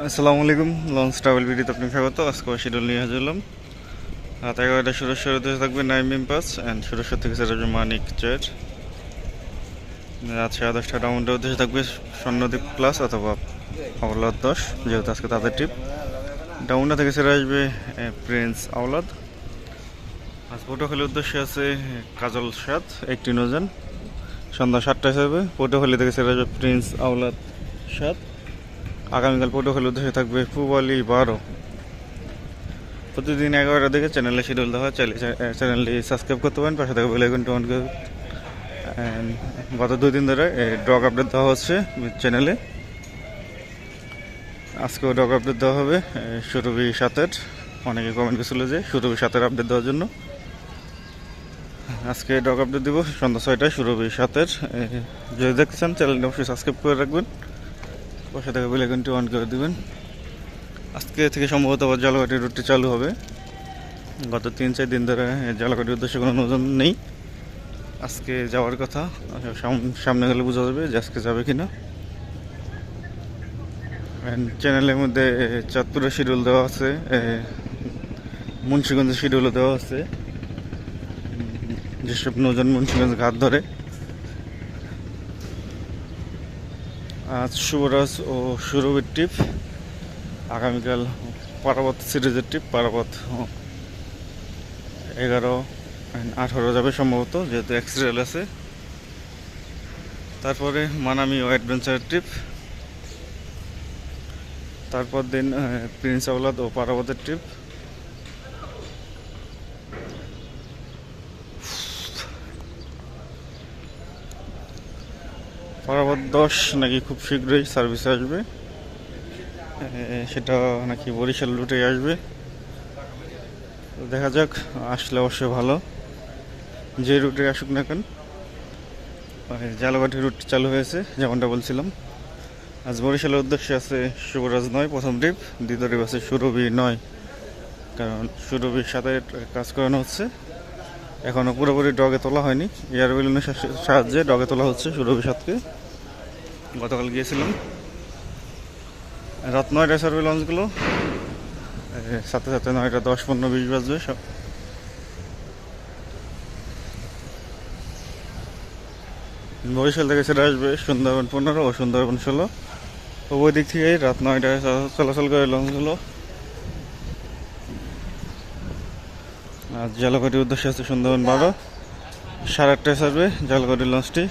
আসসালামু আলাইকুম। Launch travel ভিডিওতে আপনাকে স্বাগত। আজকে শিডিউল নিয়ে হাজির হলাম। রাত 11টা সুরেশ্বর উদ্দেশ্যে থাকবে নাইমিম পাস অ্যান্ড সুরেশ্বর থেকে সেটা হবে মানিক চেয়ার। রাত 10:30টা রাউন্ডের উদ্দেশ্যে থাকবে স্বর্ণদ্বীপ প্লাস অথবা আওলাদ 10, যেহেতু আজকে তাদের ট্রিপ। ডাউনটা থেকে সেরে আসবে প্রিন্স আওলাদ। আজ পটুয়াখালীর উদ্দেশ্যে আছে কাজল সাত 18 নৌযান। সন্ধ্যা 7টায় সেরবে। পটুয়াখালী থেকে সেরে আসবে প্রিন্স আওলাদ 7। আগামীকাল পটুয়াখালীর উদ্দেশ্যে থাকবে পুবালি 12। প্রতিদিন 11টা দিকে চ্যানেলে শিডিউল দেওয়া হয়। চাইলে চ্যানেলটি সাবস্ক্রাইব করতে পারেন, পাশে থাকা বেল আইকনটি অন করে। গত 2 দিন ধরে ডগ আপডেট দেওয়া হচ্ছে চ্যানেলে। আজকেও ডগ আপডেট দেওয়া হবে সুরভি 7-এর। অনেকে কমেন্ট করেছিল যে সুরভি 7-এর আপডেট দেওয়ার জন্য। আজকে ডগ আপডেট দিব সন্ধ্যা 6টায় সুরভি 7-এর। যদি দেখতে চান চ্যানেলটি অবশ্যই সাবস্ক্রাইব করে রাখবেন, পাশে থাকা বেল আইকনটি অন করে দেবেন। আজকে থেকে সম্ভবত আবার জালঘাটি রুটটি চালু হবে। গত 3-4 দিন ধরে জালঘাটির উদ্দেশ্যে কোনো নতুন নেই। আজকে যাওয়ার কথা, সামনে গেলে বোঝা যাবে যে আজকে যাবে কিনা। চ্যানেলের মধ্যে চাঁদপুরের শিডিউল দেওয়া আছে, মুন্সিগঞ্জের শিডিউলও দেওয়া আছে, যেসব নৌযান মুন্সিগঞ্জ ঘাট ধরে। আজ শুভরাজ ও সুরভির ট্রিপ, আগামীকাল পারাবত সিরিজের ট্রিপ। পারাবত 11-18 যাবে সম্ভবত, যেহেতু এক্সরেল আছে। তারপরে মানামি ও অ্যাডভেঞ্চার ট্রিপ। তারপর দিন প্রিন্স আওলাদ ও পারাবতের ট্রিপ। পারাবত 10 নাকি খুব শীঘ্রই সার্ভিসে আসবে, সেটা নাকি বরিশাল রুটে আসবে। দেখা যাক, আসলে অবশ্যই ভালো। যে রুটে আসুক না কেন, জালঘাটি রুট চালু হয়েছে যেমনটা বলছিলাম। আজ বরিশালের উদ্দেশ্যে আছে শুভরাজ 9 প্রথম ট্রিপ, দ্বিতীয় ট্রিপ আছে সুরভি 9, কারণ সুরভির সাথে কাজ করানো হচ্ছে। এখনও পুরোপুরি ডগে তোলা হয়নি, এয়ার বেলুনের সাহায্যে ডগে তোলা হচ্ছে সুরভি 7কে। গতকাল গিয়েছিলাম। রাত 9টায় সার্ভে লঞ্চগুলো, সাথে সাথে 9টা 10, 15, 20 বাজবে সব। বরিশাল থেকে সেটা আসবে সুন্দরবন 15 ও সুন্দরবন 16। ওই দিক থেকেই রাত 9টায় চলাচল করে লঞ্চগুলো। আর জালঘাটির উদ্দেশ্যে আছে সুন্দরবন 12, 8:30টায় ছাড়বে জালঘাটির লঞ্চটি।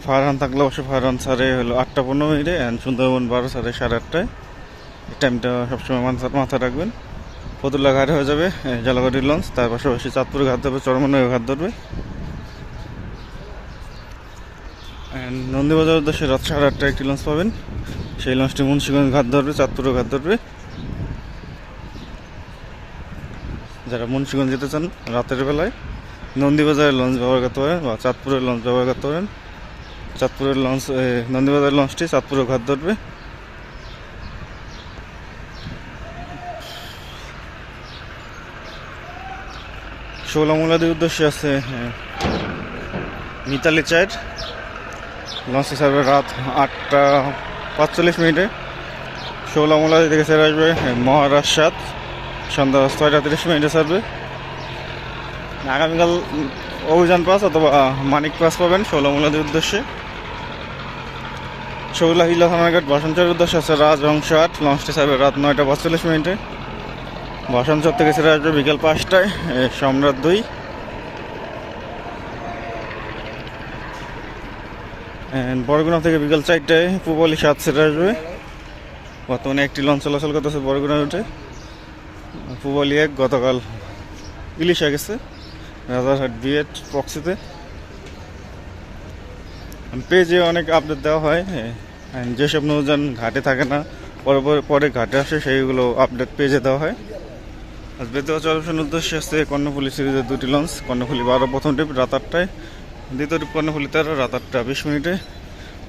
ফারহান থাকলে অবশ্যই ফারহান ছাড়ে হলো 8:15 অ্যান্ড সুন্দরবন 12 ছাড়ে 8:30টায়। এই টাইমটা সবসময় মাথায় রাখবেন। ফতুল্লা ঘাটে হয়ে যাবে জালঘাটির লঞ্চ, তার পাশাপাশি চাঁদপুর ঘাট ধরবে, চরমনাই ঘাট ধরবে। নন্দীবাজার উদ্দেশ্যে রাত 8:30টায় একটি লঞ্চ পাবেন, সেই লঞ্চটি মুন্সিগঞ্জ ঘাট ধরবে, চাঁদপুরও ঘাট ধরবে। যারা মুন্সিগঞ্জ যেতে চান রাতের বেলায় নন্দীবাজারের লঞ্চ ব্যবহার করতে পারেন বা চাঁদপুরের লঞ্চ ব্যবহার করতে পারেন। চাঁদপুরের লঞ্চ, নন্দীবাজারের লঞ্চটি চাঁদপুরও ঘাট ধরবে। ষোলামুলাদির উদ্দেশ্যে আছে মিতালি 4, লঞ্চটি ছাড়বে রাত 8:45। ষোলামুলাদি থেকে ছেড়ে আসবে মহারাজ 7, সন্ধ্যা 6:30 ছাড়বে। আগামীকাল অভিযান পাস অথবা মানিক পাস পাবেন ষোলামুলাদির উদ্দেশ্যে। শৌলাহিলা থানাঘাট বাসনচরের উদ্দেশ্যে আছে রাজহংস 8, লঞ্চটি ছাড়বে রাত 9:45। বাসনচর থেকে ছেড়ে আসবে বিকেল 5টায় সম্রাট 2। বরগুনা থেকে বিকেল 4টায় পুবালি 7 ছেড়ে আসবে। বর্তমানে একটি লঞ্চ চলাচল করতেছে বরগুনা রুটে, পুবালি 1। গতকাল ইলিশ হয়ে গেছে রাজারহাট বিএড প্রক্সিতে। পেজে অনেক আপডেট দেওয়া হয়, যেসব নৌযান ঘাটে থাকে না পরে ঘাটে আসে সেইগুলো আপডেট পেজে দেওয়া হয়। আজ বেতুয়া চরপেশনের উদ্দেশ্যে আসছে কর্ণফুলী সিরিজের 2টি লঞ্চ। কর্ণফুলী 12 প্রথম ট্রিপ রাত 8টায়, দ্বিতীয় ট্রিপ কর্ণফুলী 13 রাত 8:20।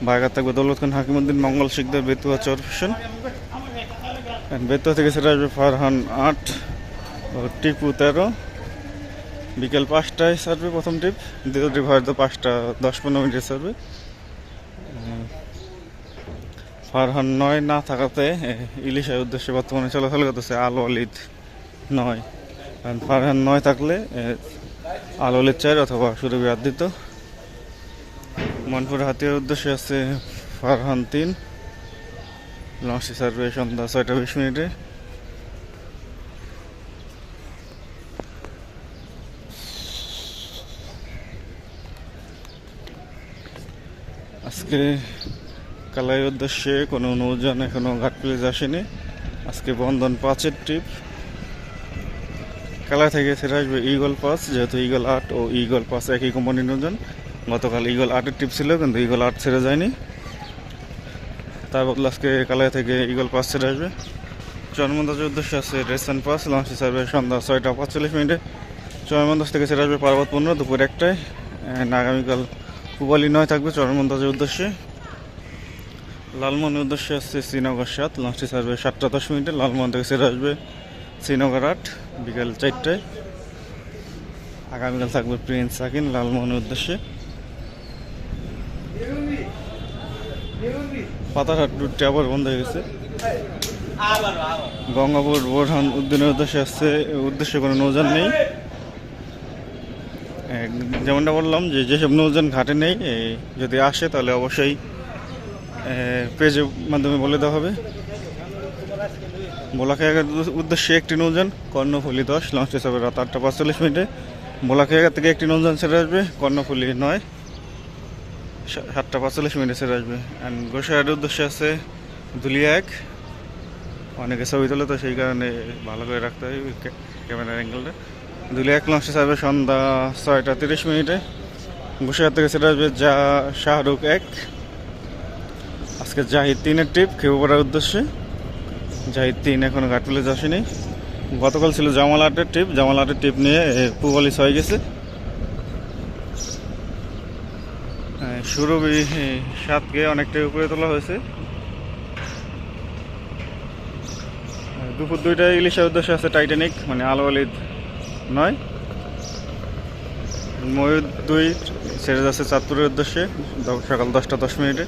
ভাইঘাট থাকবে দৌলত খান হাকিমউদ্দিন মঙ্গল শিকদার বেতুয়া চরপেশন। বেতুয়া থেকে সেটা আসবে ফারহান 8 ও টিপু 13, বিকেল 5টায় ছাড়বে প্রথম ট্রিপ, দ্বিতীয় ট্রিপ হয়তো 5টা 10-15 মিনিটে ছাড়বে। ফারহান 9 না থাকাতে ইলিশের উদ্দেশ্যে বর্তমানে চলাচল করতেছে আল ওয়ালিদ 9। কারণ ফারহান 9 থাকলে আল ওয়ালিদ 4 অথবা সুরভি আদিত্য। মনপুর হাতিয়ার উদ্দেশ্যে আছে ফারহান 3, লঞ্চটি সার্ভে সন্ধ্যা 6টা 20 মিনিটে। আজকে কালাইয়ের উদ্দেশ্যে কোনো নৌযান এখনো ঘাট প্লেজ আসেনি। আজকে বন্ধন 5-এর ট্রিপ। কালাই থেকে ছেড়ে আসবে ইগল পাস, যেহেতু ইগল 8 ও ইগল পাস একই কোম্পানির নৌযান। গতকাল ইগল 8-এর ট্রিপ ছিল, কিন্তু ইগল 8 ছেড়ে যায়নি, তার বদলে আজকে কালাই থেকে ইগল পাস ছেড়ে আসবে। চরমন্দাজের উদ্দেশ্যে আছে রেসান পাস, লঞ্চটি সার্ভে সন্ধ্যা 6টা 45 মিনিটে। চরমন্দাজ থেকে ছেড়ে আসবে পার্বত 15 দুপুর 1টায়। আগামীকাল পুবালি 9 থাকবে চরমন্দাজের উদ্দেশ্যে। লালমোহনের উদ্দেশ্যে আসছে শ্রীনগর 7, লঞ্চটি সার্ভে 7টা 10 মিনিটে। লালমোহন থেকে ছেড়ে আসবে শ্রীনগর 8 বিকাল 4টায়। আগামীকাল থাকবে প্রিন্স সাকিন লালমোহনের উদ্দেশ্যে। পাতারহাট রুটটি আবার বন্ধ হয়ে গেছে। গঙ্গাপুর বোরহান উদ্দিনের উদ্দেশ্যে কোনো নৌযান নেই। যেমনটা বললাম যে যেসব নৌযান ঘাটে নেই, যদি আসে তাহলে অবশ্যই পেজের মাধ্যমে বলে দেওয়া হবে। বোলাখাইয়াঘাট উদ্দেশ্যে একটি নৌযান কর্ণফুলি 10, লঞ্চটি যাবে রাত 8টা 45 মিনিটে। বোলাখাইয়াঘাট থেকে একটি নৌযান ছেড়ে আসবে কর্ণফুলি 9 7টা 45 মিনিটে ছেড়ে আসবে। অ্যান্ড গোসাইহাটের উদ্দেশ্যে আছে দুলিয়া 1। অনেকে ছবি তোলে, তো সেই কারণে ভালো করে রাখতে হয় ক্যামেরার অ্যাঙ্গেলটা। দুলিয়া 1 লঞ্চটি যাবে সন্ধ্যা 6টা 30 মিনিটে। গোসাইহাট থেকে ছেড়ে আসবে শাহরুখ 1। আজকে জাহিদ 3-এর ট্রিপ খেপুপাড়ার উদ্দেশ্যে। জাহিদ 3 এখনো ঘাট প্লেজ আসেনি। গতকাল ছিল জামাল 8-এর ট্রিপ, জামাল 8-এর ট্রিপ নিয়ে পুবালি 6 গেছে। সুরভি 7কে অনেকটাই উপরে তোলা হয়েছে। দুপুর 2টায় ইলিশের উদ্দেশ্যে আছে টাইটানিক, মানে আল ওয়ালিদ 9। ময়ূর 2 ছেড়ে যাচ্ছে চাঁদপুরের উদ্দেশ্যে সকাল 10টা 10 মিনিটে।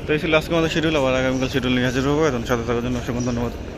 তো এই ছিল আজকে আমাদের শিডিউল। আবার আগামীকাল শিডিউল নিয়ে হাজির হবো। এখন সাথে থাকার জন্য অসংখ্য ধন্যবাদ।